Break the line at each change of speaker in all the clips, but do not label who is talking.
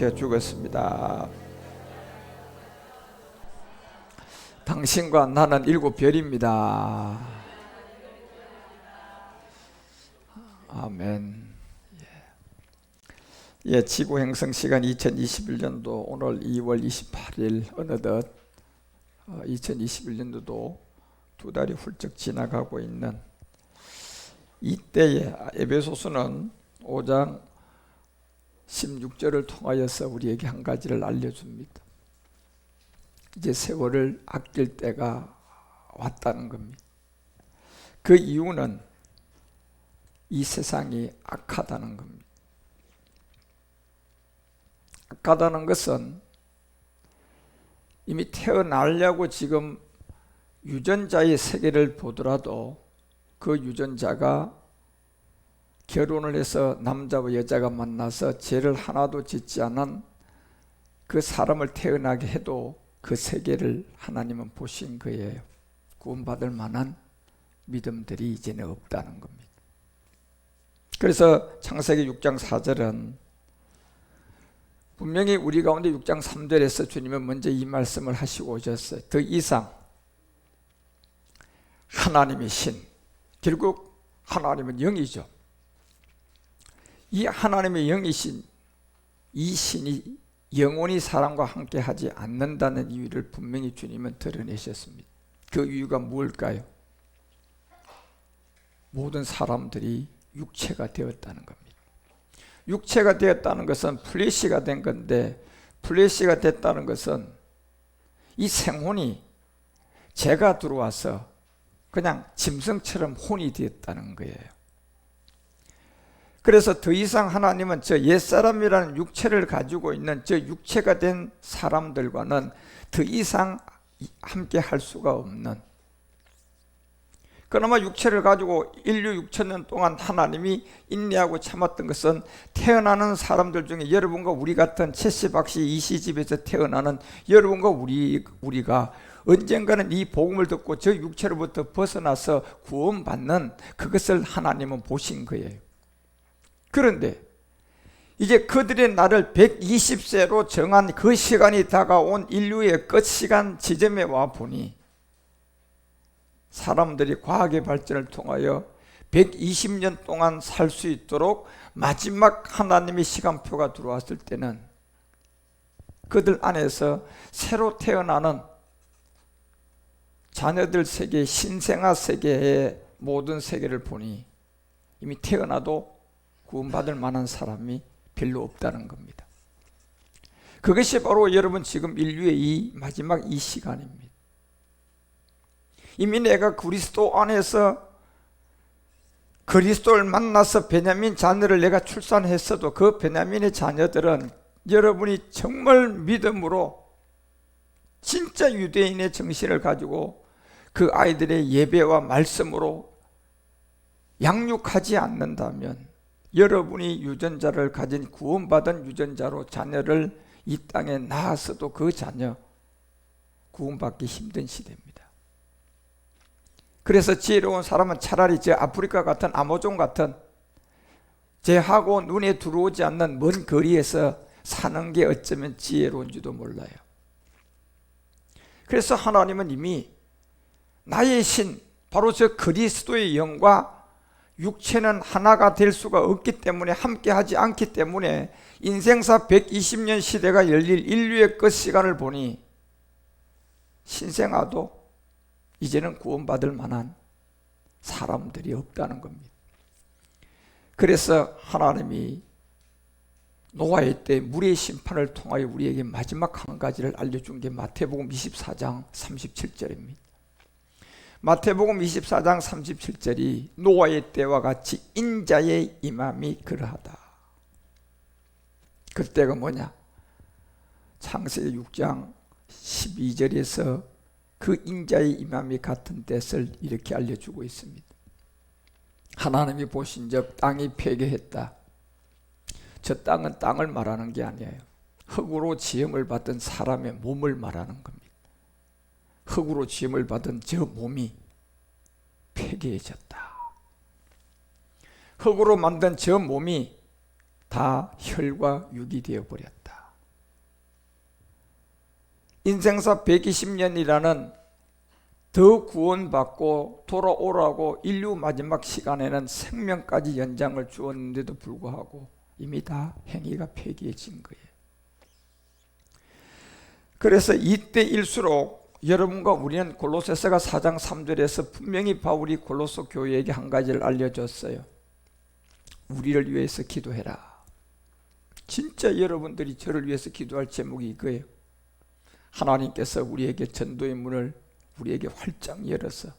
밝혀 주겠습니다. 당신과 나는 7별입니다. 아멘. 예, 지구 행성 시간 2021년도 오늘 2월 28일 어느덧 2021년도도 2달이 훌쩍 지나가고 있는 이때에 에베소서는 5장 16절을 통하여서 우리에게 한 가지를 알려줍니다. 이제 세월을 아낄 때가 왔다는 겁니다. 그 이유는 이 세상이 악하다는 겁니다. 악하다는 것은 이미 태어나려고 지금 유전자의 세계를 보더라도 그 유전자가 결혼을 해서 남자와 여자가 만나서 죄를 하나도 짓지 않은 그 사람을 태어나게 해도 그 세계를 하나님은 보신 거예요. 구원받을 만한 믿음들이 이제는 없다는 겁니다. 그래서 창세기 6장 4절은 분명히 우리 가운데 6장 3절에서 주님은 먼저 이 말씀을 하시고 오셨어요. 더 이상 하나님의 신, 결국 하나님은 영이죠. 이 하나님의 영이신 이 신이 영원히 사람과 함께 하지 않는다는 이유를 분명히 주님은 드러내셨습니다. 그 이유가 무엇일까요? 모든 사람들이 육체가 되었다는 겁니다. 육체가 되었다는 것은 플래시가 된 건데, 플래시가 됐다는 것은 이 생혼이 죄가 들어와서 그냥 짐승처럼 혼이 되었다는 거예요. 그래서 더 이상 하나님은 저 옛사람이라는 육체를 가지고 있는 저 육체가 된 사람들과는 더 이상 함께 할 수가 없는, 그나마 육체를 가지고 인류 6천년 동안 하나님이 인내하고 참았던 것은 태어나는 사람들 중에 여러분과 우리 같은 채씨박씨 이 시집에서 태어나는 여러분과 우리가 언젠가는 이 복음을 듣고 저 육체로부터 벗어나서 구원받는 그것을 하나님은 보신 거예요. 그런데 이제 그들의 날을 120세로 정한 그 시간이 다가온 인류의 끝시간 지점에 와 보니 사람들이 과학의 발전을 통하여 120년 동안 살 수 있도록 마지막 하나님의 시간표가 들어왔을 때는 그들 안에서 새로 태어나는 자녀들 세계, 신생아 세계의 모든 세계를 보니 이미 태어나도 구원받을 만한 사람이 별로 없다는 겁니다. 그것이 바로 여러분 지금 인류의 이 마지막 이 시간입니다. 이미 내가 그리스도 안에서 그리스도를 만나서 베냐민 자녀를 내가 출산했어도 그 베냐민의 자녀들은 여러분이 정말 믿음으로 진짜 유대인의 정신을 가지고 그 아이들의 예배와 말씀으로 양육하지 않는다면 여러분이 유전자를 가진 구원받은 유전자로 자녀를 이 땅에 낳았어도 그 자녀 구원받기 힘든 시대입니다. 그래서 지혜로운 사람은 차라리 저 아프리카 같은 아마존 같은 죄하고 눈에 들어오지 않는 먼 거리에서 사는 게 어쩌면 지혜로운지도 몰라요. 그래서 하나님은 이미 나의 신, 바로 저 그리스도의 영과 육체는 하나가 될 수가 없기 때문에, 함께하지 않기 때문에 인생사 120년 시대가 열릴 인류의 끝 시간을 보니 신생아도 이제는 구원받을 만한 사람들이 없다는 겁니다. 그래서 하나님이 노아의 때 물의 심판을 통하여 우리에게 마지막 한 가지를 알려준 게 마태복음 24장 37절입니다. 마태복음 24장 37절이 노아의 때와 같이 인자의 임함이 그러하다. 그때가 뭐냐? 창세기 6장 12절에서 그 인자의 임함이 같은 뜻을 이렇게 알려주고 있습니다. 하나님이 보신 적 땅이 폐괴했다. 저 땅은 땅을 말하는 게 아니에요. 흙으로 지음을 받은 사람의 몸을 말하는 겁니다. 흙으로 지음을 받은 저 몸이 폐괴해졌다. 흙으로 만든 저 몸이 다 혈과 육이 되어버렸다. 인생사 120년이라는 더 구원받고 돌아오라고 인류 마지막 시간에는 생명까지 연장을 주었는데도 불구하고 이미 다 행위가 폐기해진 거예요. 그래서 이때일수록 여러분과 우리는 골로새서가 4장 3절에서 분명히 바울이 골로새 교회에게 한 가지를 알려줬어요. 우리를 위해서 기도해라. 진짜 여러분들이 저를 위해서 기도할 제목이 이거예요. 하나님께서 우리에게 전도의 문을 우리에게 활짝 열어서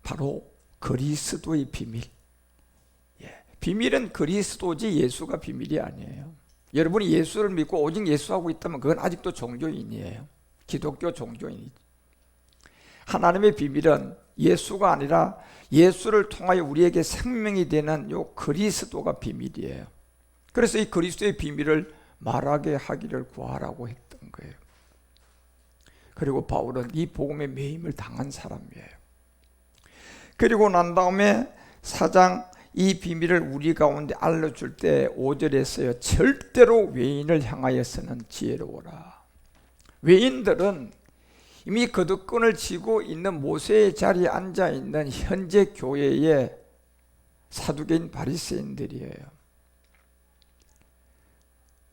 바로 그리스도의 비밀, 비밀은 그리스도지 예수가 비밀이 아니에요. 여러분이 예수를 믿고 오직 예수하고 있다면 그건 아직도 종교인이에요. 기독교 종교인이죠. 하나님의 비밀은 예수가 아니라 예수를 통하여 우리에게 생명이 되는 요 그리스도가 비밀이에요. 그래서 이 그리스도의 비밀을 말하게 하기를 구하라고 했던 거예요. 그리고 바울은 이 복음의 매임을 당한 사람이에요. 그리고 난 다음에 4장 이 비밀을 우리 가운데 알려줄 때 5절에서요. 절대로 외인을 향하여서는 지혜로워라. 외인들은 이미 거두권을 쥐고 있는 모세의 자리에 앉아있는 현재 교회의 사두개인 바리새인들이에요.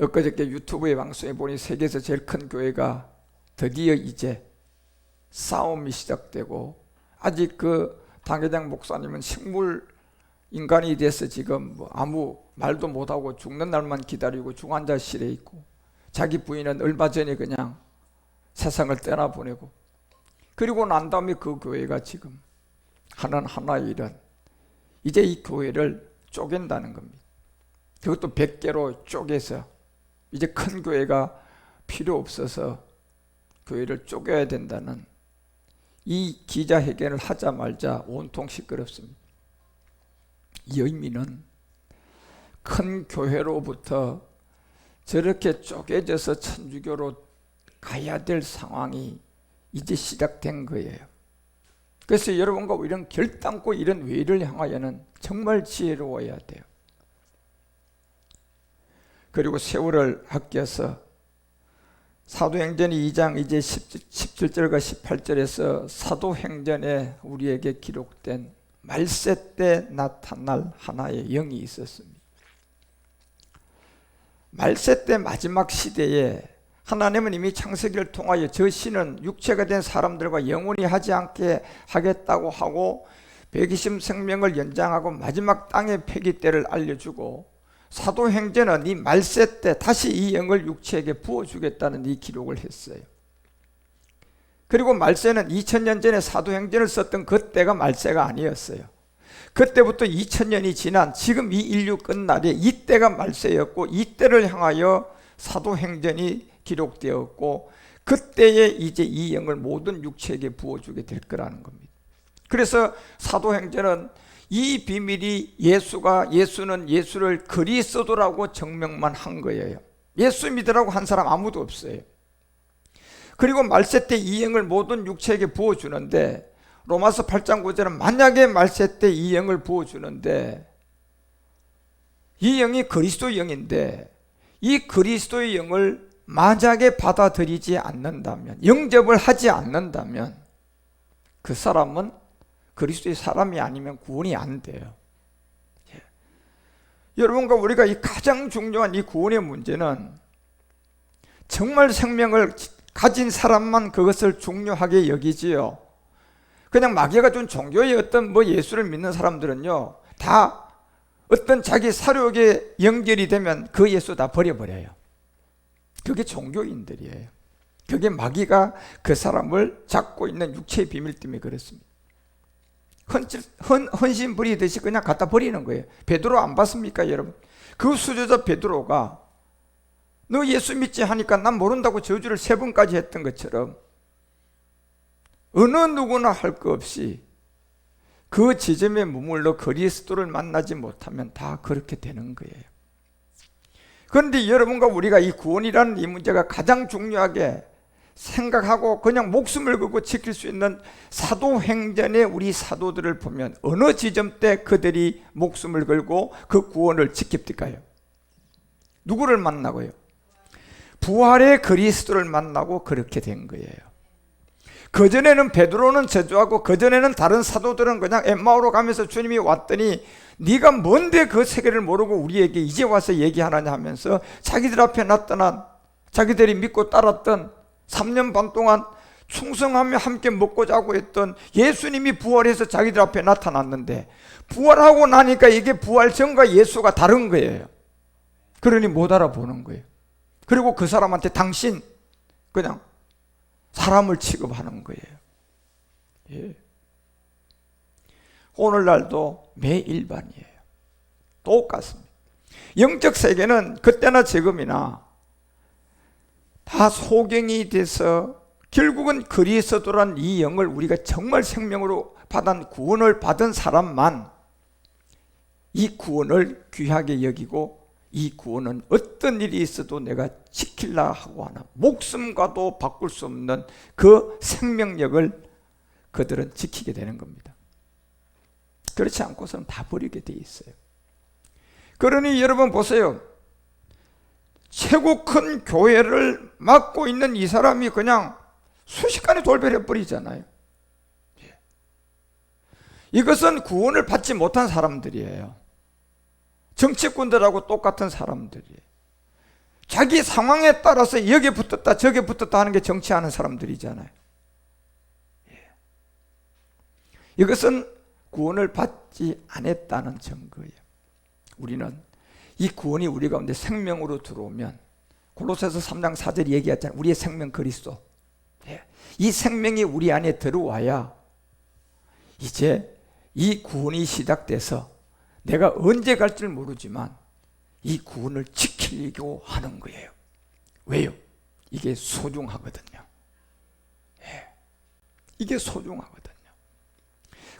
엊그저께 유튜브에 방송에 보니 세계에서 제일 큰 교회가 드디어 이제 싸움이 시작되고, 아직 그 당회장 목사님은 식물 인간이 돼서 지금 뭐 아무 말도 못하고 죽는 날만 기다리고 중환자실에 있고, 자기 부인은 얼마 전에 그냥 세상을 떠나보내고, 그리고 난 다음에 그 교회가 지금 하는 하나의 일은 이제 이 교회를 쪼갠다는 겁니다. 그것도 100개로 쪼개서 이제 큰 교회가 필요 없어서 교회를 쪼개야 된다는 이 기자회견을 하자마자 온통 시끄럽습니다. 이 의미는 큰 교회로부터 저렇게 쪼개져서 천주교로 가야 될 상황이 이제 시작된 거예요. 그래서 여러분과 이런 결단코 이런 외를 향하여는 정말 지혜로워야 돼요. 그리고 세월을 아껴서 사도행전 2장 이제 17절과 18절에서 사도행전에 우리에게 기록된 말세 때 나타날 하나의 영이 있었습니다. 말세 때 마지막 시대에 하나님은 이미 창세기를 통하여 저 신은 육체가 된 사람들과 영원히 하지 않게 하겠다고 하고 120 생명을 연장하고 마지막 땅의 폐기 때를 알려주고, 사도행전은 이 말세 때 다시 이 영을 육체에게 부어주겠다는 이 기록을 했어요. 그리고 말세는 2000년 전에 사도행전을 썼던 그때가 말세가 아니었어요. 그때부터 2000년이 지난 지금 이 인류 끝날에 이때가 말세였고, 이때를 향하여 사도행전이 기록되었고, 그때에 이제 이 영을 모든 육체에게 부어주게 될 거라는 겁니다. 그래서 사도행전은 이 비밀이 예수는 예수를 그리스도라고 증명만 한 거예요. 예수 믿으라고 한 사람 아무도 없어요. 그리고 말세 때 이 영을 모든 육체에게 부어주는데, 로마서 8장 9절은 만약에 말세 때 이 영을 부어주는데, 이 영이 그리스도의 영인데 이 그리스도의 영을 만약에 받아들이지 않는다면, 영접을 하지 않는다면 그 사람은 그리스도의 사람이 아니면 구원이 안 돼요. 여러분과 우리가 이 가장 중요한 이 구원의 문제는 정말 생명을 가진 사람만 그것을 중요하게 여기지요. 그냥 마귀가 준 종교의 어떤 예수를 믿는 사람들은요, 다 어떤 자기 사욕에 연결이 되면 그 예수 다 버려버려요. 그게 종교인들이에요. 그게 마귀가 그 사람을 잡고 있는 육체의 비밀 때문에 그렇습니다. 헌신 부리듯이 그냥 갖다 버리는 거예요. 베드로 안 봤습니까, 여러분? 그 수저자 베드로가 너 예수 믿지 하니까 난 모른다고 저주를 3번까지 했던 것처럼 어느 누구나 할 거 없이 그 지점에 머물러 그리스도를 만나지 못하면 다 그렇게 되는 거예요. 그런데 여러분과 우리가 이 구원이라는 이 문제가 가장 중요하게 생각하고 그냥 목숨을 걸고 지킬 수 있는 사도행전의 우리 사도들을 보면 어느 지점 때 그들이 목숨을 걸고 그 구원을 지킵니까요? 누구를 만나고요? 부활의 그리스도를 만나고 그렇게 된 거예요. 그전에는 베드로는 저주하고 그전에는 다른 사도들은 그냥 엠마오로 가면서 주님이 왔더니 네가 뭔데 그 세계를 모르고 우리에게 이제 와서 얘기하느냐 하면서 자기들 앞에 나타난, 자기들이 믿고 따랐던 3년 반 동안 충성하며 함께 먹고 자고 했던 예수님이 부활해서 자기들 앞에 나타났는데, 부활하고 나니까 이게 부활 전과 예수가 다른 거예요. 그러니 못 알아보는 거예요. 그리고 그 사람한테 당신 그냥 사람을 취급하는 거예요. 예. 오늘날도 매일반이에요. 똑같습니다. 영적 세계는 그때나 지금이나 다 소경이 돼서 결국은 그리스도란 이 영을 우리가 정말 생명으로 받은 구원을 받은 사람만 이 구원을 귀하게 여기고, 이 구원은 어떤 일이 있어도 내가 지키려 하고 하나 목숨과도 바꿀 수 없는 그 생명력을 그들은 지키게 되는 겁니다. 그렇지 않고서는 다 버리게 돼 있어요. 그러니 여러분 보세요. 최고 큰 교회를 맡고 있는 이 사람이 그냥 순식간에 돌변해 버리잖아요. 이것은 구원을 받지 못한 사람들이에요. 정치꾼들하고 똑같은 사람들이에요. 자기 상황에 따라서 여기에 붙었다 저기에 붙었다 하는 게 정치하는 사람들이잖아요. 이것은 구원을 받지 않았다는 증거예요. 우리는 이 구원이 우리 가운데 생명으로 들어오면, 골로새서 3장 4절이 얘기했잖아요. 우리의 생명 그리스도. 이 생명이 우리 안에 들어와야 이제 이 구원이 시작돼서 내가 언제 갈지 모르지만 이 구원을 지키려고 하는 거예요. 왜요? 이게 소중하거든요. 이게 소중하거든요.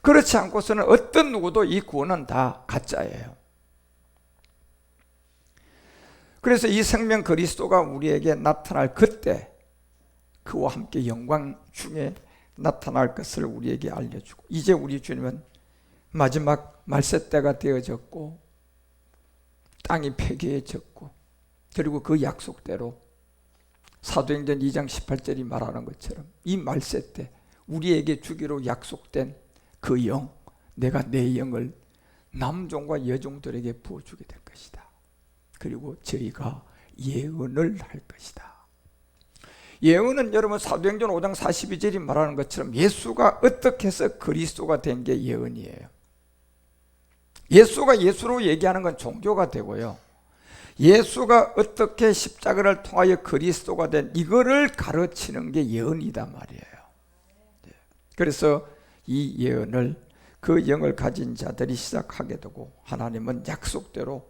그렇지 않고서는 어떤 누구도 이 구원은 다 가짜예요. 그래서 이 생명 그리스도가 우리에게 나타날 그때 그와 함께 영광 중에 나타날 것을 우리에게 알려주고, 이제 우리 주님은 마지막 말세 때가 되어졌고 땅이 폐기해졌고, 그리고 그 약속대로 사도행전 2장 18절이 말하는 것처럼 이 말세 때 우리에게 주기로 약속된 그 영, 내가 내 영을 남종과 여종들에게 부어주게 될 것이다. 그리고 저희가 예언을 할 것이다. 예언은 여러분 사도행전 5장 42절이 말하는 것처럼 예수가 어떻게 해서 그리스도가 된 게 예언이에요. 예수가 예수로 얘기하는 건 종교가 되고요, 예수가 어떻게 십자가를 통하여 그리스도가 된 이거를 가르치는 게 예언이다 말이에요. 그래서 이 예언을 그 영을 가진 자들이 시작하게 되고, 하나님은 약속대로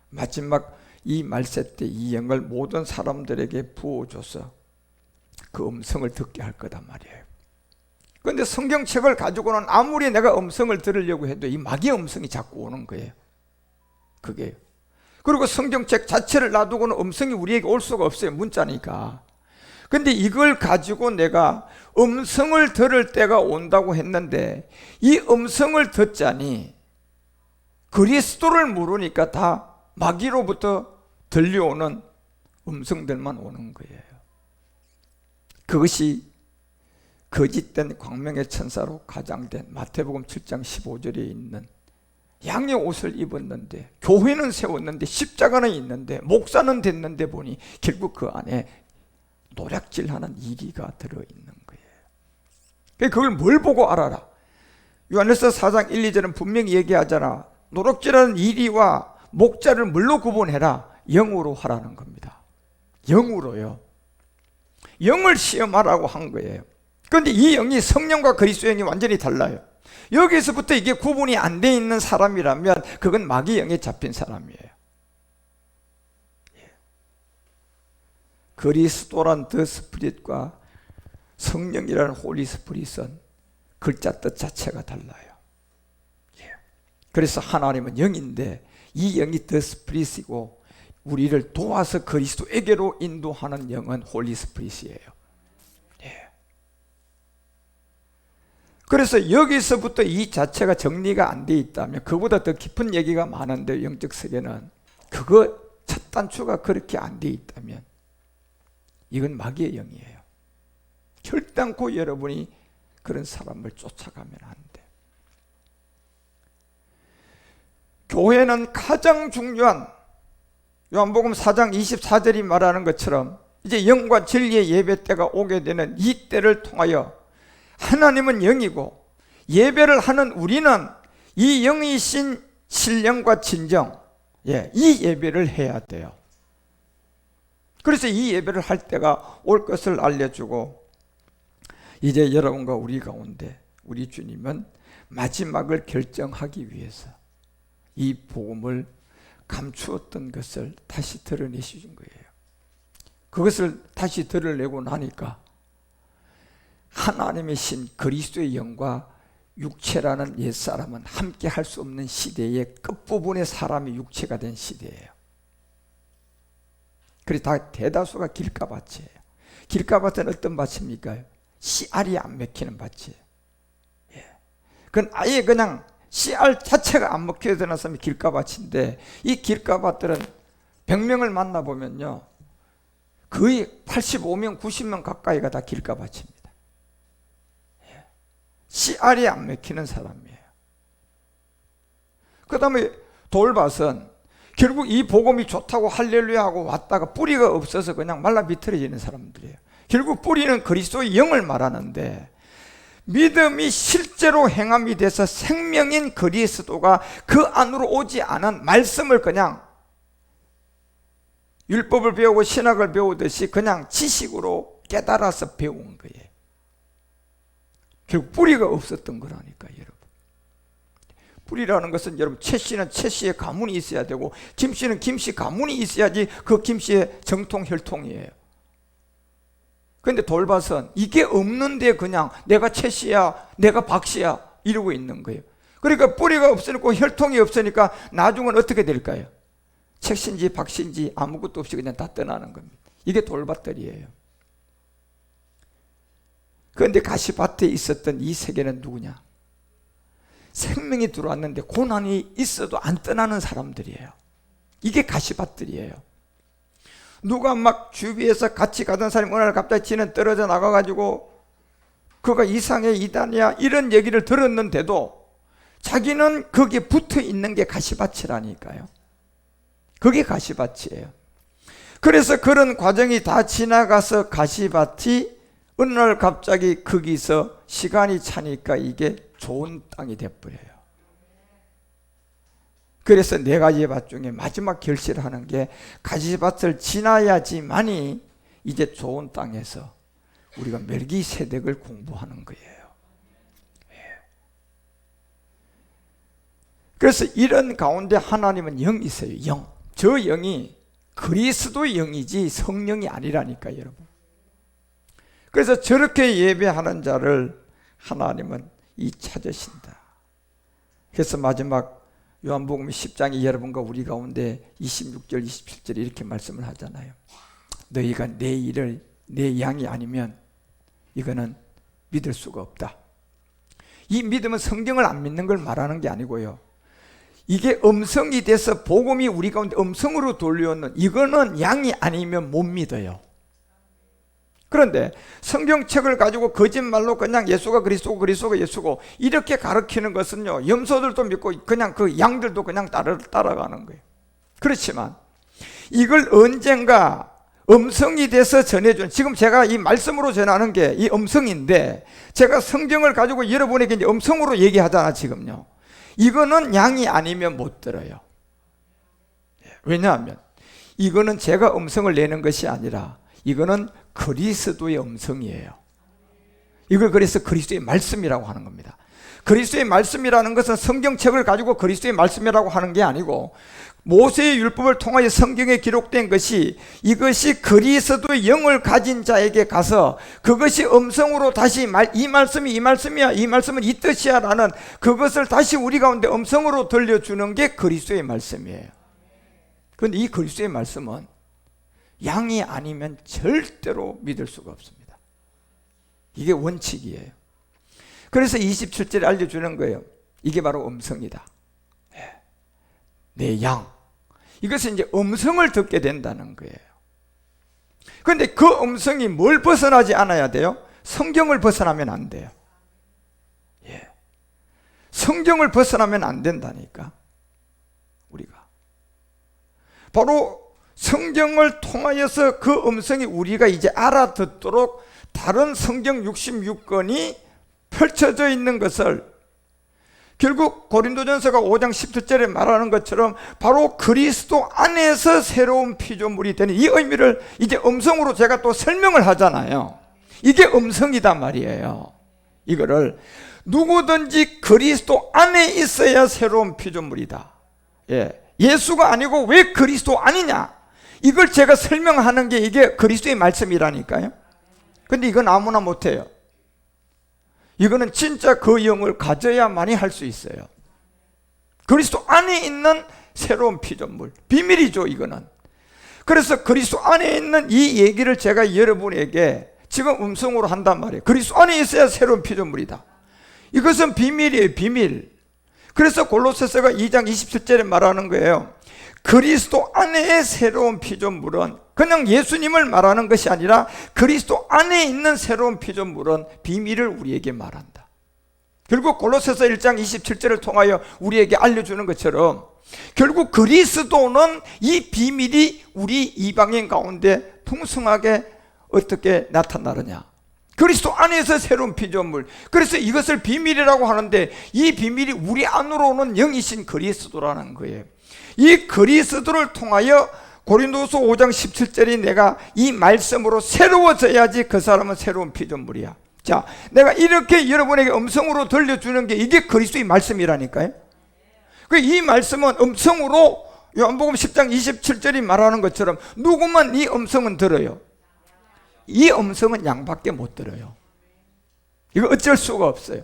마지막 이 말세 때 이 영을 모든 사람들에게 부어줘서 그 음성을 듣게 할 거단 말이에요. 그런데 성경책을 가지고는 아무리 내가 음성을 들으려고 해도 이 마귀의 음성이 자꾸 오는 거예요. 그게. 그리고 성경책 자체를 놔두고는 음성이 우리에게 올 수가 없어요. 문자니까. 근데 이걸 가지고 내가 음성을 들을 때가 온다고 했는데, 이 음성을 듣자니 그리스도를 모르니까 다 마귀로부터 들려오는 음성들만 오는 거예요. 그것이 거짓된 광명의 천사로 가장된 마태복음 7장 15절에 있는, 양의 옷을 입었는데 교회는 세웠는데 십자가는 있는데 목사는 됐는데 보니 결국 그 안에 노략질하는 이리가 들어있는 거예요. 그걸 뭘 보고 알아라? 요한일서 4장 1, 2절은 분명히 얘기하잖아. 노략질하는 이리와 목자를 뭘로 구분해라? 영으로 하라는 겁니다. 영으로요. 영을 시험하라고 한 거예요. 그런데 이 영이 성령과 그리스도 영이 완전히 달라요. 여기서부터 이게 구분이 안 돼 있는 사람이라면 그건 마귀 영에 잡힌 사람이에요. 그리스도란 더 스피릿과 성령이라는 홀리 스피릿은 글자 뜻 자체가 달라요. 그래서 하나님은 영인데 이 영이 더 스피릿이고, 우리를 도와서 그리스도에게로 인도하는 영은 홀리 스피릿이에요. 그래서 여기서부터 이 자체가 정리가 안 돼 있다면, 그보다 더 깊은 얘기가 많은데 영적 세계는 그거 첫 단추가 그렇게 안 돼 있다면 이건 마귀의 영이에요. 결단코 여러분이 그런 사람을 쫓아가면 안 돼. 교회는 가장 중요한 요한복음 4장 24절이 말하는 것처럼 이제 영과 진리의 예배 때가 오게 되는 이 때를 통하여 하나님은 영이고 예배를 하는 우리는 이 영이신 신령과 진정, 이 예배를 해야 돼요. 그래서 이 예배를 할 때가 올 것을 알려주고, 이제 여러분과 우리 가운데 우리 주님은 마지막을 결정하기 위해서 이 복음을 감추었던 것을 다시 드러내시는 거예요. 그것을 다시 드러내고 나니까 하나님의 신 그리스도의 영과 육체라는 옛사람은 함께 할 수 없는 시대의 끝부분의 사람이 육체가 된 시대예요. 그래서 다 대다수가 길가밭이에요. 길가밭은 어떤 밭입니까? 씨알이 안 먹히는 밭이에요. 그건 아예 그냥 씨알 자체가 안 먹혀야 되는 사람이 길가밭인데, 이 길가밭들은 100명을 만나보면요 거의 85명, 90명 가까이가 다 길가밭입니다. 씨알이 안 먹히는 사람이에요. 그 다음에 돌밭은 결국 이 복음이 좋다고 할렐루야 하고 왔다가 뿌리가 없어서 그냥 말라 비틀어지는 사람들이에요. 결국 뿌리는 그리스도의 영을 말하는데, 믿음이 실제로 행함이 돼서 생명인 그리스도가 그 안으로 오지 않은 말씀을 그냥 율법을 배우고 신학을 배우듯이 그냥 지식으로 깨달아서 배운 거예요. 결국 뿌리가 없었던 거라니까, 여러분. 뿌리라는 것은 여러분, 최 씨는 최 씨의 가문이 있어야 되고, 김 씨는 김 씨 가문이 있어야지 그 김 씨의 정통 혈통이에요. 그런데 돌밭은 이게 없는데 그냥 내가 최 씨야, 내가 박 씨야 이러고 있는 거예요. 그러니까 뿌리가 없으니까, 혈통이 없으니까 나중은 어떻게 될까요? 최 씨인지 박 씨인지 아무것도 없이 그냥 다 떠나는 겁니다. 이게 돌밭들이에요. 그런데 가시밭에 있었던 이 세계는 누구냐? 생명이 들어왔는데 고난이 있어도 안 떠나는 사람들이에요. 이게 가시밭들이에요. 누가 막 주위에서 같이 가던 사람이 어느 날 갑자기 지는 떨어져 나가가지고 그가 이상해, 이단이야 이런 얘기를 들었는데도 자기는 거기에 붙어 있는 게 가시밭이라니까요. 그게 가시밭이에요. 그래서 그런 과정이 다 지나가서 가시밭이 어느 날 갑자기 거기서 시간이 차니까 이게 좋은 땅이 돼버려요. 그래서 네 가지의 밭 중에 마지막 결실을 하는 게 가시밭을 지나야지만이 이제 좋은 땅에서 우리가 멜기세덱을 공부하는 거예요. 그래서 이런 가운데 하나님은 영이세요. 영. 저 영이 그리스도의 영이지 성령이 아니라니까, 여러분. 그래서 저렇게 예배하는 자를 하나님은 찾으신다. 그래서 마지막 요한복음 10장이 여러분과 우리 가운데 26절 27절에 이렇게 말씀을 하잖아요. 너희가 내 일을 내 양이 아니면 이거는 믿을 수가 없다. 이 믿음은 성경을 안 믿는 걸 말하는 게 아니고요, 이게 음성이 돼서 복음이 우리 가운데 음성으로 돌려오는, 이거는 양이 아니면 못 믿어요. 그런데 성경책을 가지고 거짓말로 그냥 예수가 그리스도고 그리스도가 예수고 이렇게 가르치는 것은요, 염소들도 믿고 그냥 그 양들도 그냥 따라가는 거예요. 그렇지만 이걸 언젠가 음성이 돼서 전해준, 지금 제가 이 말씀으로 전하는 게 이 음성인데, 제가 성경을 가지고 여러분에게 이제 음성으로 얘기하잖아 지금요. 이거는 양이 아니면 못 들어요. 왜냐하면 이거는 제가 음성을 내는 것이 아니라 이거는 그리스도의 음성이에요. 이걸 그래서 그리스도의 말씀이라고 하는 겁니다. 그리스도의 말씀이라는 것은 성경책을 가지고 그리스도의 말씀이라고 하는 게 아니고, 모세의 율법을 통하여 성경에 기록된 것이, 이것이 그리스도의 영을 가진 자에게 가서 그것이 음성으로 다시 이 말씀이 이 말씀이야, 이 말씀은 이 뜻이야 라는 그것을 다시 우리 가운데 음성으로 들려주는 게 그리스도의 말씀이에요. 그런데 이 그리스도의 말씀은 양이 아니면 절대로 믿을 수가 없습니다. 이게 원칙이에요. 그래서 27절에 알려주는 거예요. 이게 바로 음성이다. 내 양. 이것은 이제 음성을 듣게 된다는 거예요. 그런데 그 음성이 뭘 벗어나지 않아야 돼요? 성경을 벗어나면 안 돼요. 예. 성경을 벗어나면 안 된다니까. 우리가 바로 성경을 통하여서 그 음성이 우리가 이제 알아듣도록 다른 성경 66권이 펼쳐져 있는 것을, 결국 고린도전서가 5장 17절에 말하는 것처럼 바로 그리스도 안에서 새로운 피조물이 되는 이 의미를 이제 음성으로 제가 또 설명을 하잖아요. 이게 음성이다 말이에요. 이거를 누구든지 그리스도 안에 있어야 새로운 피조물이다. 예. 예수가 아니고 왜 그리스도 아니냐, 이걸 제가 설명하는 게 이게 그리스도의 말씀이라니까요. 근데 이건 아무나 못해요. 이거는 진짜 그 영을 가져야만이 할 수 있어요. 그리스도 안에 있는 새로운 피조물, 비밀이죠 이거는. 그래서 그리스도 안에 있는 이 얘기를 제가 여러분에게 지금 음성으로 한단 말이에요. 그리스도 안에 있어야 새로운 피조물이다. 이것은 비밀이에요, 비밀. 그래서 골로새서가 2장 27절에 말하는 거예요. 그리스도 안에의 새로운 피조물은 그냥 예수님을 말하는 것이 아니라 그리스도 안에 있는 새로운 피조물은 비밀을 우리에게 말한다. 결국 골로새서 1장 27절을 통하여 우리에게 알려주는 것처럼 결국 그리스도는 이 비밀이 우리 이방인 가운데 풍성하게 어떻게 나타나느냐, 그리스도 안에서 새로운 피조물. 그래서 이것을 비밀이라고 하는데 이 비밀이 우리 안으로는 영이신 그리스도라는 거예요. 이 그리스도를 통하여 고린도서 5장 17절이 내가 이 말씀으로 새로워져야지 그 사람은 새로운 피조물이야. 자, 내가 이렇게 여러분에게 음성으로 들려주는 게 이게 그리스도의 말씀이라니까요. 이 말씀은 음성으로 요한복음 10장 27절이 말하는 것처럼 누구만 이 음성은 들어요. 이 음성은 양밖에 못 들어요. 이거 어쩔 수가 없어요.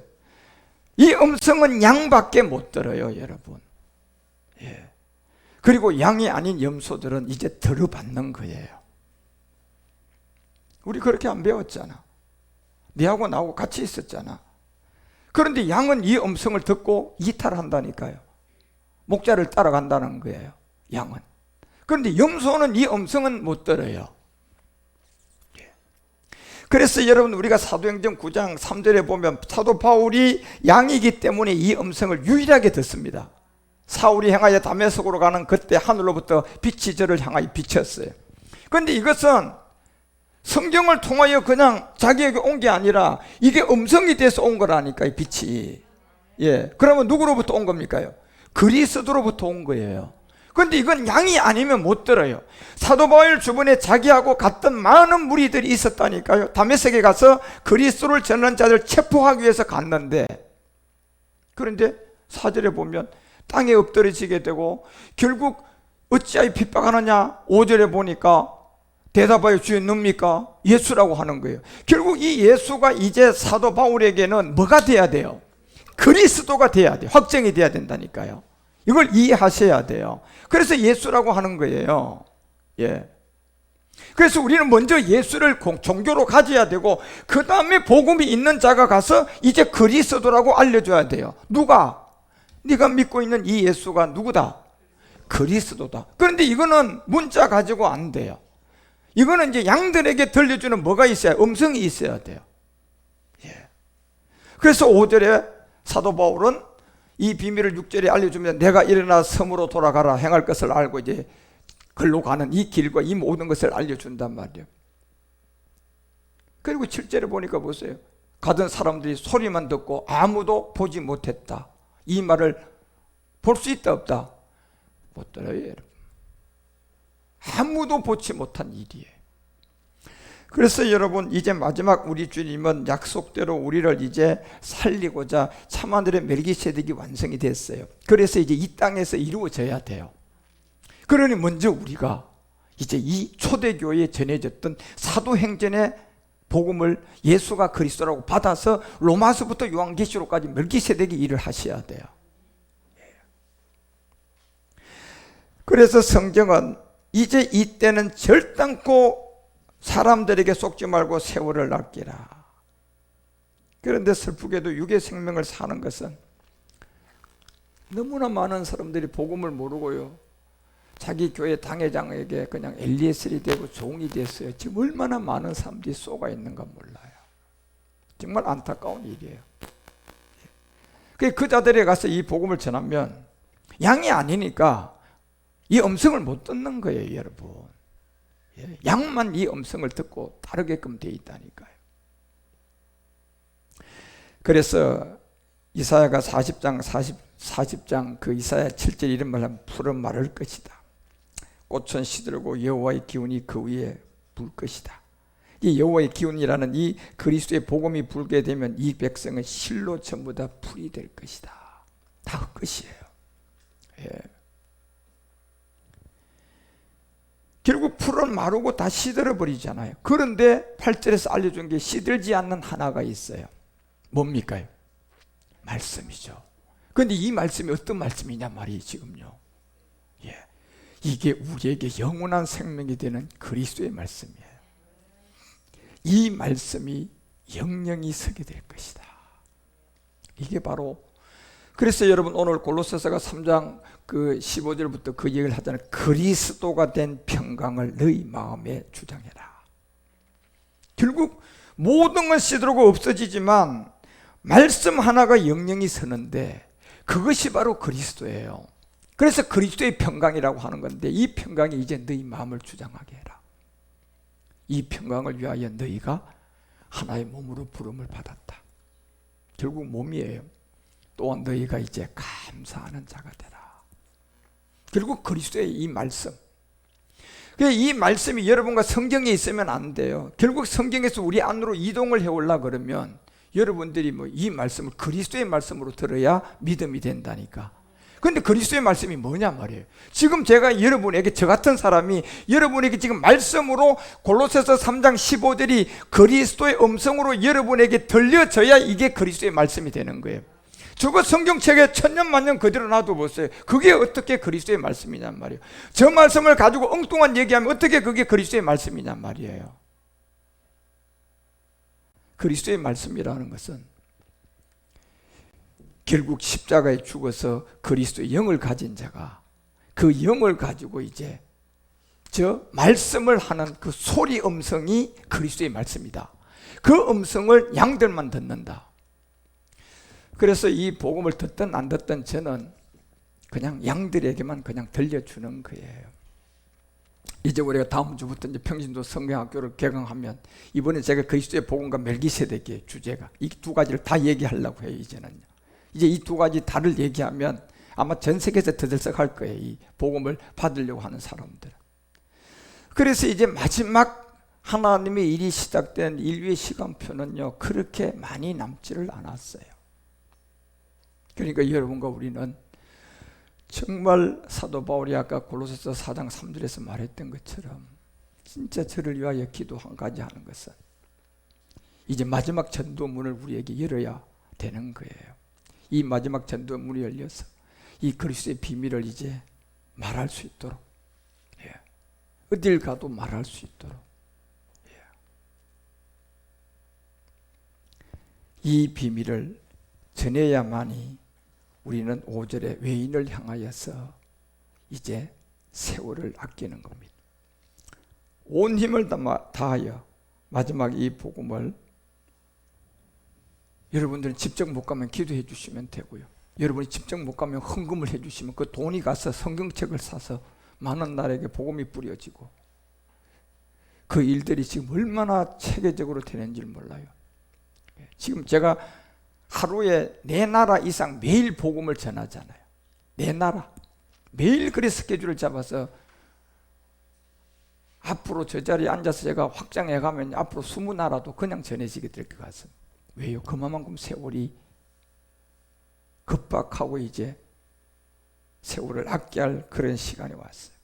이 음성은 양밖에 못 들어요, 여러분. 예. 그리고 양이 아닌 염소들은 이제 들어받는 거예요. 우리 그렇게 안 배웠잖아. 네하고 나하고 같이 있었잖아. 그런데 양은 이 음성을 듣고 이탈한다니까요. 목자를 따라간다는 거예요, 양은. 그런데 염소는 이 음성은 못 들어요. 그래서 여러분 우리가 사도행전 9장 3절에 보면 사도 바울이 양이기 때문에 이 음성을 유일하게 듣습니다. 사울이 향하여 다메섹으로 가는 그때 하늘로부터 빛이 저를 향하여 비쳤어요. 그런데 이것은 성경을 통하여 그냥 자기에게 온 게 아니라 이게 음성이 돼서 온 거라니까, 이 빛이. 예. 그러면 누구로부터 온 겁니까요? 그리스도로부터 온 거예요. 그런데 이건 양이 아니면 못 들어요. 사도 바울 주변에 자기하고 같은 많은 무리들이 있었다니까요. 다메섹에 가서 그리스도를 전하는 자들 체포하기 위해서 갔는데, 그런데 4절에 보면 땅에 엎드러지게 되고 결국 어찌하여 핍박하느냐, 5절에 보니까 대답하여 주여 누굽니까? 예수라고 하는 거예요. 결국 이 예수가 이제 사도 바울에게는 뭐가 돼야 돼요? 그리스도가 돼야 돼요. 확정이 돼야 된다니까요. 이걸 이해하셔야 돼요. 그래서 예수라고 하는 거예요. 예. 그래서 우리는 먼저 예수를 종교로 가져야 되고 그 다음에 복음이 있는 자가 가서 이제 그리스도라고 알려줘야 돼요. 누가? 네가 믿고 있는 이 예수가 누구다? 그리스도다. 그런데 이거는 문자 가지고 안 돼요. 이거는 이제 양들에게 들려주는 뭐가 있어야, 음성이 있어야 돼요. 예. 그래서 5절에 사도 바울은 이 비밀을 6절에 알려주면 내가 일어나 섬으로 돌아가라 행할 것을 알고 이제 글로 가는 이 길과 이 모든 것을 알려준단 말이에요. 그리고 7절에 보니까 보세요. 가던 사람들이 소리만 듣고 아무도 보지 못했다. 이 말을 볼 수 있다 없다? 못 들어요, 여러분. 아무도 보지 못한 일이에요. 그래서 여러분 이제 마지막 우리 주님은 약속대로 우리를 이제 살리고자 참하늘의 멜기세덱이 완성이 됐어요. 그래서 이제 이 땅에서 이루어져야 돼요. 그러니 먼저 우리가 이제 이 초대교회에 전해졌던 사도행전의 복음을 예수가 그리스도라고 받아서 로마서부터 요한계시록까지 멜기세덱이 일을 하셔야 돼요. 그래서 성경은 이제 이때는 절단코 사람들에게 속지 말고 세월을 낚기라. 그런데 슬프게도 육의 생명을 사는 것은 너무나 많은 사람들이 복음을 모르고요, 자기 교회 당회장에게 그냥 엘리에셀이 되고 종이 됐어요. 지금 얼마나 많은 사람들이 쏘가 있는가 몰라요. 정말 안타까운 일이에요. 그 자들에 가서 이 복음을 전하면 양이 아니니까 이 음성을 못 듣는 거예요, 여러분. 양만 이 음성을 듣고 따르게끔 돼 있다니까요. 그래서 이사야가 40장 그 이사야 7절 이런 말을 하면 풀은 마를 것이다. 꽃은 시들고 여호와의 기운이 그 위에 불 것이다. 이 여호와의 기운이라는 이 그리스도의 복음이 불게 되면 이 백성은 실로 전부 다 풀이 될 것이다. 다 헛것이에요. 예. 결국 풀은 마르고 다 시들어 버리잖아요. 그런데 8절에서 알려준 게 시들지 않는 하나가 있어요. 뭡니까? 말씀이죠. 그런데 이 말씀이 어떤 말씀이냐 말이에요, 지금요. 예. 이게 우리에게 영원한 생명이 되는 그리스도의 말씀이에요. 이 말씀이 영영이 서게 될 것이다. 이게 바로, 그래서 여러분 오늘 골로새서가 3장 그 15절부터 그 얘기를 하잖아요. 그리스도가 된 평강을 너희 마음에 주장해라. 결국 모든 건 시들고 없어지지만 말씀 하나가 영영이 서는데 그것이 바로 그리스도예요. 그래서 그리스도의 평강이라고 하는 건데 이 평강이 이제 너희 마음을 주장하게 해라. 이 평강을 위하여 너희가 하나의 몸으로 부름을 받았다. 결국 몸이에요. 또한 너희가 이제 감사하는 자가 되라. 결국 그리스도의 이 말씀, 이 말씀이 여러분과 성경에 있으면 안 돼요. 결국 성경에서 우리 안으로 이동을 해오려고 그러면 여러분들이 이 말씀을 그리스도의 말씀으로 들어야 믿음이 된다니까. 그런데 그리스도의 말씀이 뭐냐 말이에요. 지금 제가 여러분에게, 저 같은 사람이 여러분에게 지금 말씀으로 골로새서 3장 15절이 그리스도의 음성으로 여러분에게 들려져야 이게 그리스도의 말씀이 되는 거예요. 저거 성경책에 천년만년 그대로 놔둬보세요. 그게 어떻게 그리스도의 말씀이냔 말이에요. 저 말씀을 가지고 엉뚱한 얘기하면 어떻게 그게 그리스도의 말씀이냔 말이에요. 그리스도의 말씀이라는 것은 결국 십자가에 죽어서 그리스도의 영을 가진 자가 그 영을 가지고 이제 저 말씀을 하는 그 소리 음성이 그리스도의 말씀이다. 그 음성을 양들만 듣는다. 그래서 이 복음을 듣든 안 듣든 저는 그냥 양들에게만 그냥 들려주는 거예요. 이제 우리가 다음 주부터 이제 평신도 성경학교를 개강하면 이번에 제가 그리스도의 복음과 멜기세덱의 주제가 이 두 가지를 다 얘기하려고 해요. 이제는요. 이제 이 두 가지 다를 얘기하면 아마 전 세계에서 들썩할 거예요. 이 복음을 받으려고 하는 사람들. 그래서 이제 마지막 하나님의 일이 시작된 인류의 시간표는요, 그렇게 많이 남지를 않았어요. 그러니까 여러분과 우리는 정말 사도 바울이 아까 골로새서 4장 3절에서 말했던 것처럼 진짜 저를 위하여 기도 한 가지 하는 것은 이제 마지막 전도문을 우리에게 열어야 되는 거예요. 이 마지막 전도문이 열려서 이 그리스도의 비밀을 이제 말할 수 있도록, 예. 어딜 가도 말할 수 있도록, 예. 이 비밀을 전해야만이 우리는 5절에 외인을 향하여서 이제 세월을 아끼는 겁니다. 온 힘을 다하여 마지막 이 복음을 여러분들은 직접 못 가면 기도해 주시면 되고요. 여러분이 직접 못 가면 헌금을 해 주시면 그 돈이 가서 성경책을 사서 많은 나라에게 복음이 뿌려지고 그 일들이 지금 얼마나 체계적으로 되는지 몰라요. 지금 제가 하루에 4나라 이상 매일 복음을 전하잖아요. 4나라. 매일 그래 스케줄을 잡아서 앞으로 저 자리에 앉아서 제가 확장해 가면 앞으로 20나라도 그냥 전해지게 될 것 같습니다. 왜요? 그만큼 세월이 급박하고 이제 세월을 아껴야 할 그런 시간이 왔어요.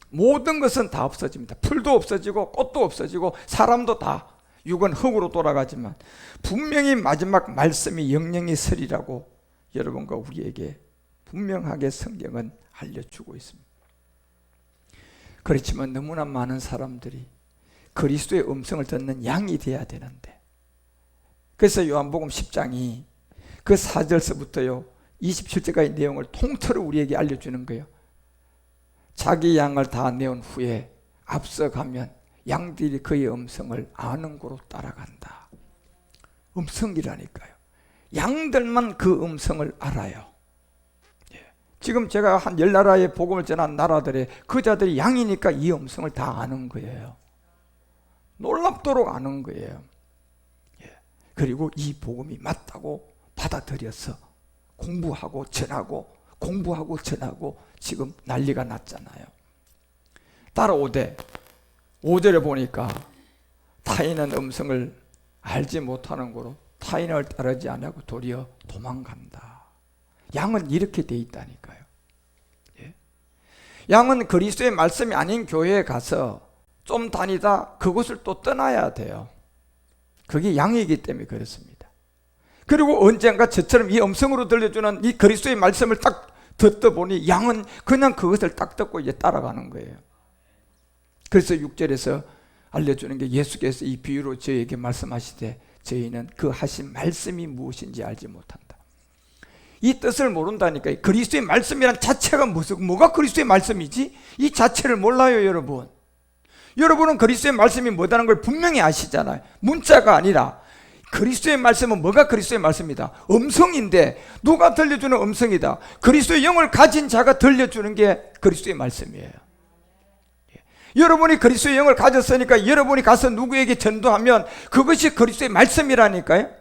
모든 것은 다 없어집니다. 풀도 없어지고 꽃도 없어지고 사람도 다 육은 흙으로 돌아가지만 분명히 마지막 말씀이 영영이 서리라고 여러분과 우리에게 분명하게 성경은 알려주고 있습니다. 그렇지만 너무나 많은 사람들이 그리스도의 음성을 듣는 양이 돼야 되는데, 그래서 요한복음 10장이 그 4절서부터요 27절까지 내용을 통틀어 우리에게 알려주는 거예요. 자기 양을 다 내온 후에 앞서가면 양들이 그의 음성을 아는 고로 따라간다. 음성이라니까요. 양들만 그 음성을 알아요. 지금 제가 한 10나라의 복음을 전한 나라들의 그 자들이 양이니까 이 음성을 다 아는 거예요. 놀랍도록 아는 거예요. 그리고 이 복음이 맞다고 받아들여서 공부하고 전하고 공부하고 전하고 지금 난리가 났잖아요. 따라오되 5절에 보니까 타인은 음성을 알지 못하는 거로 타인을 따르지 않고 도리어 도망간다. 양은 이렇게 돼 있다니까요. 양은 그리스도의 말씀이 아닌 교회에 가서 좀 다니다 그곳을 또 떠나야 돼요. 그게 양이기 때문에 그렇습니다. 그리고 언젠가 저처럼 이 음성으로 들려주는 이 그리스도의 말씀을 딱 듣다 보니 양은 그냥 그것을 딱 듣고 이제 따라가는 거예요. 그래서 6절에서 알려주는 게 예수께서 이 비유로 저희에게 말씀하시되 저희는 그 하신 말씀이 무엇인지 알지 못한다. 이 뜻을 모른다니까. 그리스도의 말씀이란 자체가 뭐가 그리스도의 말씀이지? 이 자체를 몰라요, 여러분. 여러분은 그리스도의 말씀이 뭐다는 걸 분명히 아시잖아요. 문자가 아니라 그리스도의 말씀은 뭐가 그리스도의 말씀이다? 음성인데 누가 들려주는 음성이다. 그리스도의 영을 가진 자가 들려주는 게 그리스도의 말씀이에요. 여러분이 그리스도의 영을 가졌으니까 여러분이 가서 누구에게 전도하면 그것이 그리스도의 말씀이라니까요.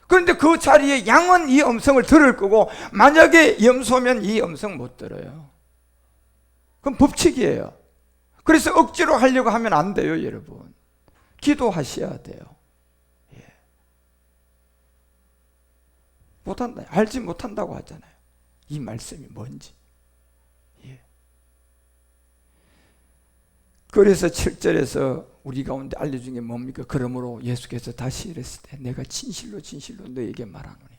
그런데 그 자리에 양은 이 음성을 들을 거고 만약에 염소면 이 음성 못 들어요. 그건 법칙이에요. 그래서 억지로 하려고 하면 안 돼요, 여러분. 기도하셔야 돼요. 못한다. 알지 못한다고 하잖아요. 이 말씀이 뭔지. 그래서 7절에서 우리 가운데 알려준 게 뭡니까? 그러므로 예수께서 다시 이랬을 때 내가 진실로 진실로 너에게 말하노니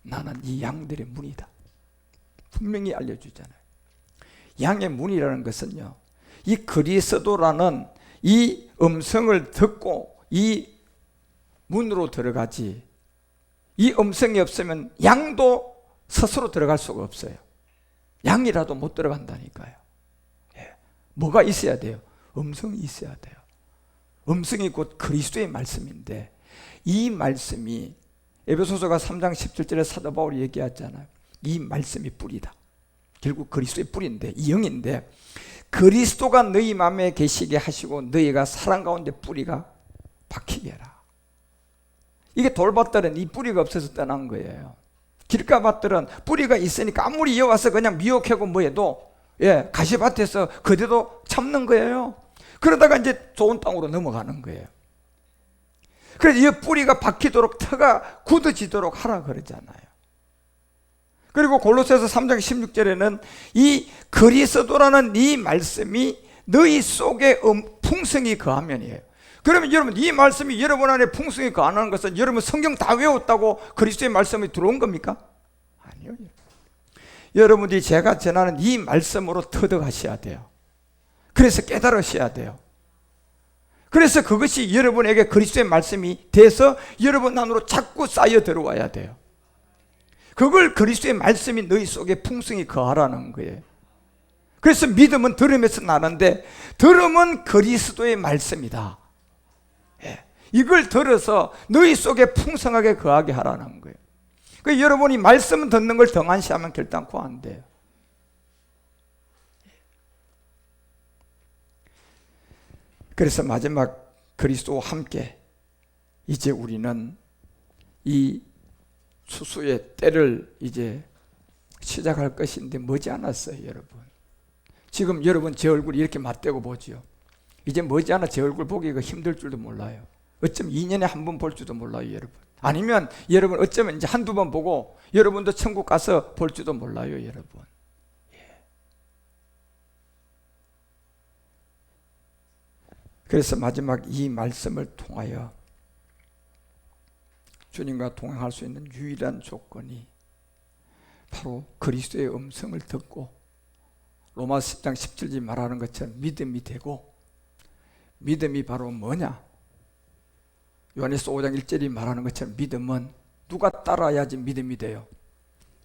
나는 이 양들의 문이다. 분명히 알려주잖아요. 양의 문이라는 것은요, 이 그리스도라는 이 음성을 듣고 이 문으로 들어가지, 이 음성이 없으면 양도 스스로 들어갈 수가 없어요. 양이라도 못 들어간다니까요. 뭐가 있어야 돼요? 음성이 있어야 돼요. 음성이 곧 그리스도의 말씀인데 이 말씀이 에베소서가 3장 17절에 사도 바울이 얘기하잖아요. 이 말씀이 뿌리다. 결국 그리스도의 뿌리인데 이 영인데 그리스도가 너희 마음에 계시게 하시고 너희가 사랑 가운데 뿌리가 박히게 해라. 이게 돌밭들은 이 뿌리가 없어서 떠난 거예요. 길가밭들은 뿌리가 있으니까 아무리 이어와서 그냥 미혹하고 뭐해도 가시밭에서 그대로 참는 거예요. 그러다가 이제 좋은 땅으로 넘어가는 거예요. 그래서 이 뿌리가 박히도록 터가 굳어지도록 하라 그러잖아요. 그리고 골로새서 3장 16절에는 이 그리스도라는 이 말씀이 너희 속에 풍성히 거하면이에요. 그러면 여러분 이 말씀이 여러분 안에 풍성히 거하는 것은 여러분 성경 다 외웠다고 그리스도의 말씀이 들어온 겁니까? 아니요. 여러분들이 제가 전하는 이 말씀으로 터득하셔야 돼요. 그래서 깨달으셔야 돼요. 그래서 그것이 여러분에게 그리스도의 말씀이 돼서 여러분 안으로 자꾸 쌓여 들어와야 돼요. 그걸 그리스도의 말씀이 너희 속에 풍성히 거하라는 거예요. 그래서 믿음은 들음에서 나는데 들음은 그리스도의 말씀이다. 이걸 들어서 너희 속에 풍성하게 거하게 하라는 거예요. 여러분이 말씀 듣는 걸 등한시하면 결단코 안 돼요. 그래서 마지막 그리스도와 함께 이제 우리는 이 추수의 때를 이제 시작할 것인데 머지않았어요, 여러분. 지금 여러분 제 얼굴 이렇게 맞대고 보지요. 이제 머지않아 제 얼굴 보기가 힘들 줄도 몰라요. 어쩌면 2년에 한 번 볼 줄도 몰라요, 여러분. 아니면 여러분 어쩌면 이제 한두 번 보고 여러분도 천국 가서 볼 줄도 몰라요, 여러분. 그래서 마지막 이 말씀을 통하여 주님과 동행할 수 있는 유일한 조건이 바로 그리스도의 음성을 듣고 로마서 10장 17절 말하는 것처럼 믿음이 되고, 믿음이 바로 뭐냐? 요한일서 5장 1절이 말하는 것처럼 믿음은 누가 따라야지 믿음이 돼요?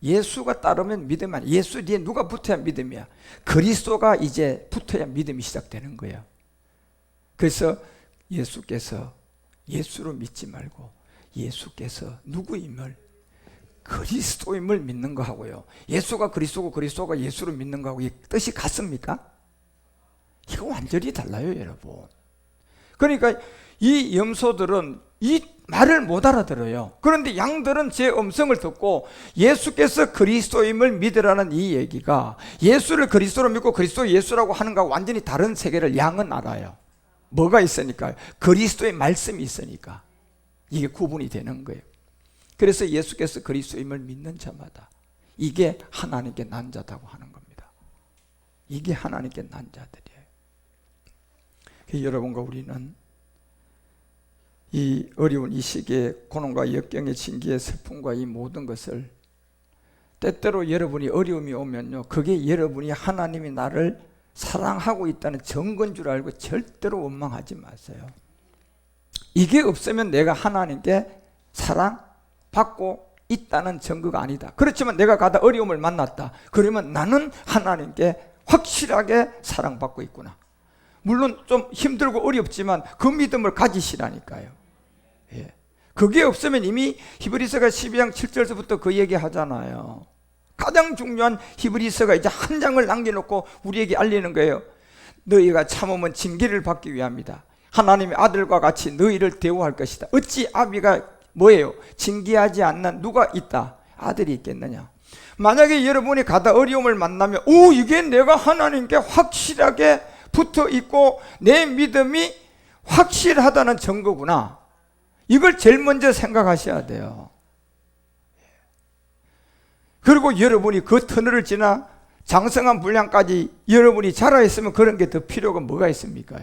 예수가 따르면 믿음이 아니야. 예수 뒤에 누가 붙어야 믿음이야. 그리스도가 이제 붙어야 믿음이 시작되는 거예요. 그래서 예수께서 예수로 믿지 말고 예수께서 누구임을, 그리스도임을 믿는 거하고요, 예수가 그리스도고 그리스도가 예수를 믿는 거하고 이 뜻이 같습니까? 이거 완전히 달라요, 여러분. 그러니까 이 염소들은 이 말을 못 알아들어요. 그런데 양들은 제 음성을 듣고 예수께서 그리스도임을 믿으라는 이 얘기가 예수를 그리스도로 믿고 그리스도 예수라고 하는 것과 완전히 다른 세계를 양은 알아요. 뭐가 있으니까요? 그리스도의 말씀이 있으니까 이게 구분이 되는 거예요. 그래서 예수께서 그리스도임을 믿는 자마다 이게 하나님께 난 자다고 하는 겁니다. 이게 하나님께 난 자들이에요. 여러분과 우리는 이 어려운 이 시기에 고난과 역경의 징계의 슬픔과 이 모든 것을, 때때로 여러분이 어려움이 오면요, 그게 여러분이 하나님이 나를 사랑하고 있다는 증거인 줄 알고 절대로 원망하지 마세요. 이게 없으면 내가 하나님께 사랑받고 있다는 증거가 아니다. 그렇지만 내가 가다 어려움을 만났다. 그러면 나는 하나님께 확실하게 사랑받고 있구나. 물론 좀 힘들고 어렵지만 그 믿음을 가지시라니까요. 예. 그게 없으면 이미 히브리서가 12장 7절부터 그 얘기 하잖아요. 가장 중요한 히브리서가 이제 한 장을 남겨놓고 우리에게 알리는 거예요. 너희가 참으면 징계를 받기 위함이다. 하나님의 아들과 같이 너희를 대우할 것이다. 어찌 아비가 뭐예요? 징계하지 않는 누가 있다? 아들이 있겠느냐? 만약에 여러분이 가다 어려움을 만나면, 오, 이게 내가 하나님께 확실하게 붙어 있고 내 믿음이 확실하다는 증거구나. 이걸 제일 먼저 생각하셔야 돼요. 그리고 여러분이 그 터널을 지나 장성한 분량까지 여러분이 자라있으면 그런 게 더 필요가 뭐가 있습니까?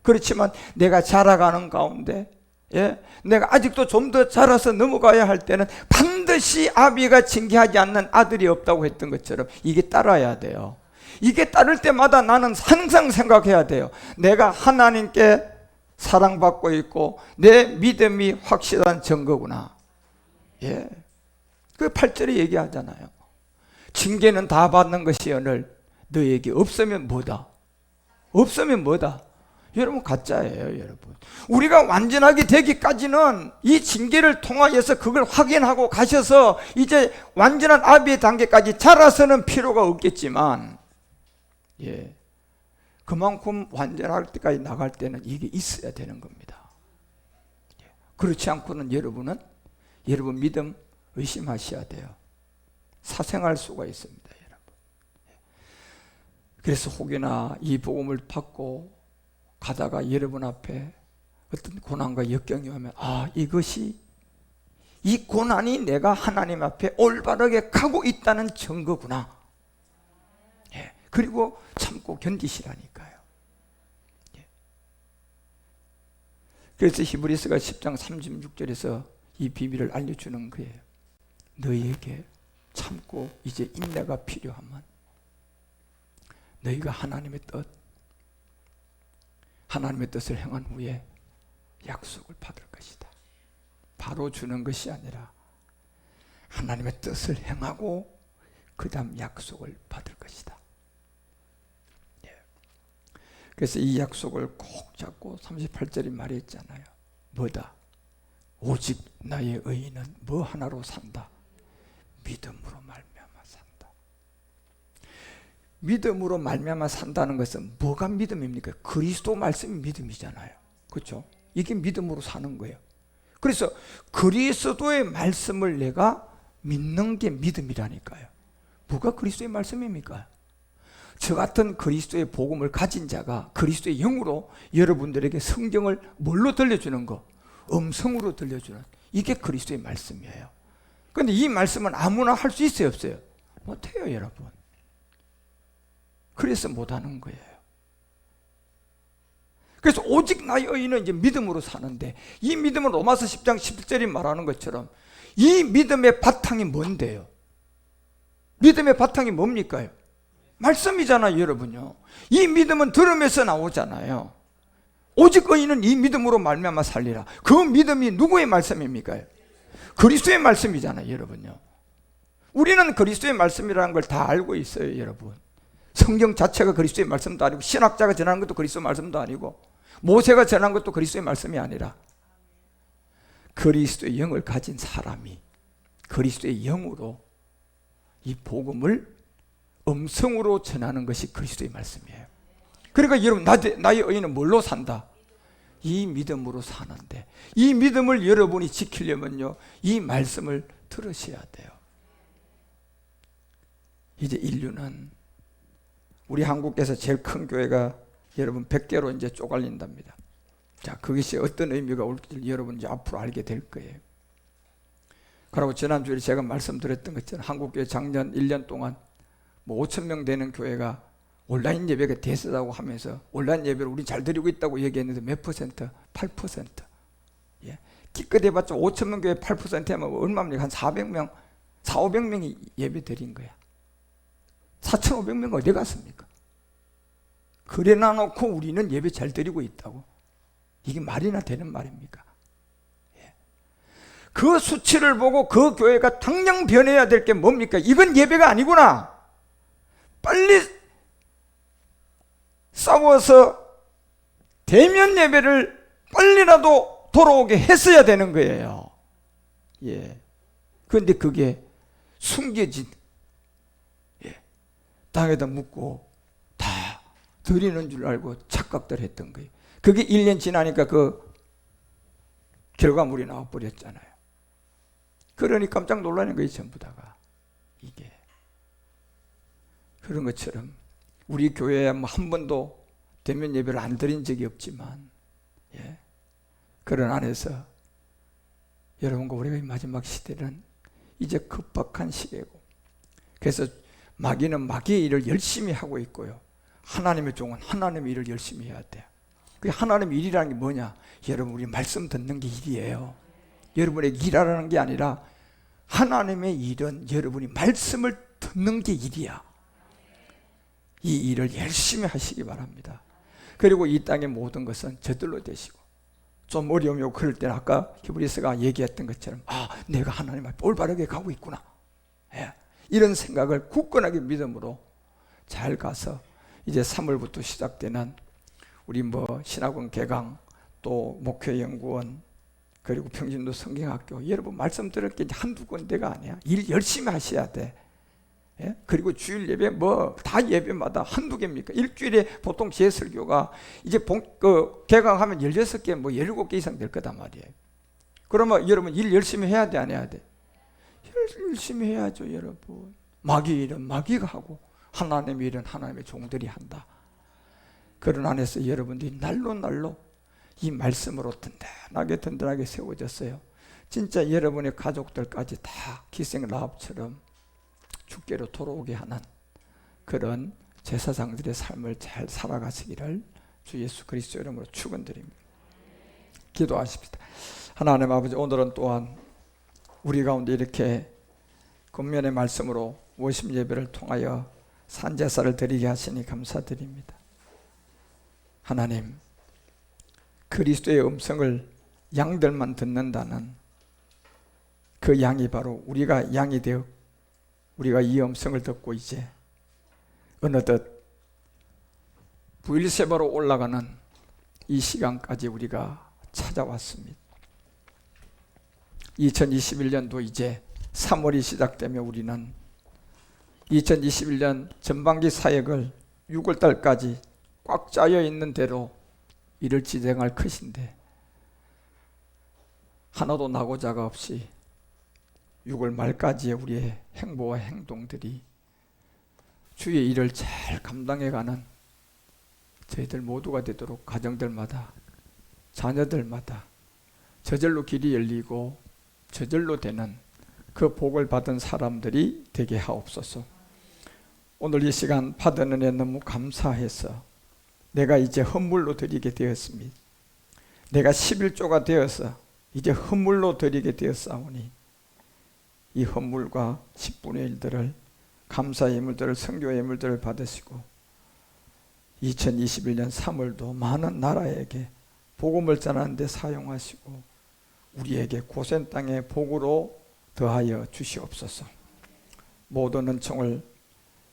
그렇지만 내가 자라가는 가운데, 예, 내가 아직도 좀 더 자라서 넘어가야 할 때는 반드시 아비가 징계하지 않는 아들이 없다고 했던 것처럼 이게 따라야 돼요. 이게 따를 때마다 나는 항상 생각해야 돼요. 내가 하나님께 사랑받고 있고 내 믿음이 확실한 증거구나. 예, 그 8절에 얘기하잖아요. 징계는 다 받는 것이오늘 너에게 없으면 뭐다? 없으면 뭐다? 여러분, 가짜예요, 여러분. 우리가 완전하게 되기까지는 이 징계를 통하여서 그걸 확인하고 가셔서 이제 완전한 아비의 단계까지 자라서는 필요가 없겠지만, 예, 그만큼 완전할 때까지 나갈 때는 이게 있어야 되는 겁니다. 예, 그렇지 않고는 여러분 믿음 의심하셔야 돼요. 사생할 수가 있습니다, 여러분. 예. 그래서 혹여나 이 복음을 받고 가다가 여러분 앞에 어떤 고난과 역경이 오면, 아, 이것이, 이 고난이 내가 하나님 앞에 올바르게 가고 있다는 증거구나. 예. 그리고 참고 견디시라니까요. 예. 그래서 히브리서가 10장 36절에서 이 비밀을 알려주는 거예요. 너희에게 참고 이제 인내가 필요하면 너희가 하나님의 뜻을 행한 후에 약속을 받을 것이다. 바로 주는 것이 아니라 하나님의 뜻을 행하고 그 다음 약속을 받을 것이다. 예. 그래서 이 약속을 꼭 잡고 38절에 말했잖아요. 뭐다? 오직 나의 의인은 뭐 하나로 산다? 믿음으로 말미암아 산다. 믿음으로 말미암아 산다는 것은 뭐가 믿음입니까? 그리스도 말씀이 믿음이잖아요. 그렇죠? 이게 믿음으로 사는 거예요. 그래서 그리스도의 말씀을 내가 믿는 게 믿음이라니까요. 뭐가 그리스도의 말씀입니까? 저 같은 그리스도의 복음을 가진 자가 그리스도의 영으로 여러분들에게 성경을 뭘로 들려주는 거? 음성으로 들려주는, 이게 그리스도의 말씀이에요. 그런데 이 말씀은 아무나 할 수 있어요, 없어요? 못해요, 여러분. 그래서 못하는 거예요. 그래서 오직 나의 의인은 이제 믿음으로 사는데, 이 믿음은 로마서 10장 11절이 말하는 것처럼 이 믿음의 바탕이 뭔데요? 믿음의 바탕이 뭡니까? 말씀이잖아요, 여러분요. 이 믿음은 들음에서 나오잖아요. 오직 의인은 이 믿음으로 말미암아 살리라. 그 믿음이 누구의 말씀입니까? 그리스도의 말씀이잖아요, 여러분요. 우리는 그리스도의 말씀이라는 걸 다 알고 있어요, 여러분. 성경 자체가 그리스도의 말씀도 아니고, 신학자가 전하는 것도 그리스도의 말씀도 아니고, 모세가 전한 것도 그리스도의 말씀이 아니라 그리스도의 영을 가진 사람이 그리스도의 영으로 이 복음을 음성으로 전하는 것이 그리스도의 말씀이에요. 그러니까 여러분, 나의 의인은 뭘로 산다? 이 믿음으로 사는데, 이 믿음을 여러분이 지키려면요, 이 말씀을 들으셔야 돼요. 이제 인류는, 우리 한국에서 제일 큰 교회가 여러분 100개로 이제 쪼갈린답니다. 자, 그것이 어떤 의미가 올지 여러분 이제 앞으로 알게 될 거예요. 그리고 지난주에 제가 말씀드렸던 것처럼 한국교회 작년 1년 동안 뭐 5,000명 되는 교회가 온라인 예배가 대세다고 하면서 온라인 예배를 우리 잘 드리고 있다고 얘기했는데 몇 퍼센트? 8%. 예. 기껏 해봤자 5,000명 교회 8% 하면 얼마입니까? 한 400명, 4,500명이 예배 드린 거야. 4,500명 어디 갔습니까? 그래 놔놓고 우리는 예배 잘 드리고 있다고? 이게 말이나 되는 말입니까? 예. 그 수치를 보고 그 교회가 당장 변해야 될 게 뭡니까? 이건 예배가 아니구나. 빨리 싸워서 대면 예배를 빨리라도 돌아오게 했어야 되는 거예요. 예. 그런데 그게 숨겨진, 예, 땅에다 묻고 다 드리는 줄 알고 착각들 했던 거예요. 그게 1년 지나니까 그 결과물이 나와버렸잖아요. 그러니 깜짝 놀라는 거예요, 전부 다가. 이게. 그런 것처럼 우리 교회에 뭐 한 번도 대면 예배를 안 드린 적이 없지만, 예, 그런 안에서 여러분과 우리가 이 마지막 시대는 이제 급박한 시대고, 그래서 마귀는 마귀의 일을 열심히 하고 있고요, 하나님의 종은 하나님의 일을 열심히 해야 돼요. 그 하나님의 일이라는 게 뭐냐? 여러분, 우리 말씀 듣는 게 일이에요. 여러분의 일하라는 게 아니라 하나님의 일은 여러분이 말씀을 듣는 게 일이야. 이 일을 열심히 하시기 바랍니다. 그리고 이 땅의 모든 것은 저절로 되시고, 좀 어려움이 오고 그럴 때는 아까 히브리서가 얘기했던 것처럼, 아, 내가 하나님 앞에 올바르게 가고 있구나, 예, 이런 생각을 굳건하게 믿음으로 잘 가서 이제 3월부터 시작되는 우리 뭐 신학원 개강, 또 목회연구원, 그리고 평신도 성경학교, 여러분 말씀 들을 게 한두 군데가 아니야. 일 열심히 하셔야 돼. 예? 그리고 주일 예배 뭐 다 예배마다 한두 개입니까? 일주일에 보통 제 설교가 이제 개강하면 16개 뭐 17개 이상 될 거단 말이에요. 그러면 여러분 일 열심히 해야 돼, 안 해야 돼? 열심히 해야죠, 여러분. 마귀 일은 마귀가 하고 하나님의 일은 하나님의 종들이 한다. 그런 안에서 여러분들이 날로 이 말씀으로 든든하게 세워졌어요. 진짜 여러분의 가족들까지 다 기생 라합처럼 주께로 돌아오게 하는 그런 제사장들의 삶을 잘 살아가시기를 주 예수 그리스도 이름으로 축원드립니다. 기도하십시다. 하나님 아버지, 오늘은 또한 우리 가운데 이렇게 권면의 말씀으로 worship 예배를 통하여 산제사를 드리게 하시니 감사드립니다. 하나님, 그리스도의 음성을 양들만 듣는다는 그 양이 바로 우리가 양이 되어 우리가 이 음성을 듣고 이제 어느덧 부엘세바로 올라가는 이 시간까지 우리가 찾아왔습니다. 2021년도 이제 3월이 시작되며 우리는 2021년 전반기 사역을 6월달까지 꽉 짜여 있는 대로 이를 진행할 것인데 하나도 낙오자가 없이 6월 말까지의 우리의 행보와 행동들이 주의 일을 잘 감당해가는 저희들 모두가 되도록 가정들마다, 자녀들마다 저절로 길이 열리고 저절로 되는 그 복을 받은 사람들이 되게 하옵소서. 오늘 이 시간 받은 은혜 너무 감사해서 내가 이제 헌물로 드리게 되었습니다. 내가 11조가 되어서 이제 헌물로 드리게 되었사오니 이 헌물과 10분의 1들을 감사의 예물들을, 성교의 예물들을 받으시고 2021년 3월도 많은 나라에게 복음을 전하는 데 사용하시고 우리에게 고센 땅의 복으로 더하여 주시옵소서. 모든 은총을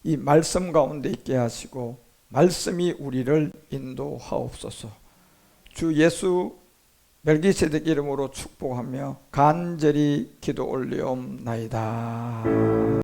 이 말씀 가운데 있게 하시고 말씀이 우리를 인도하옵소서. 주 예수 멜기세덱 이름으로 축복하며 간절히 기도 올리옵나이다.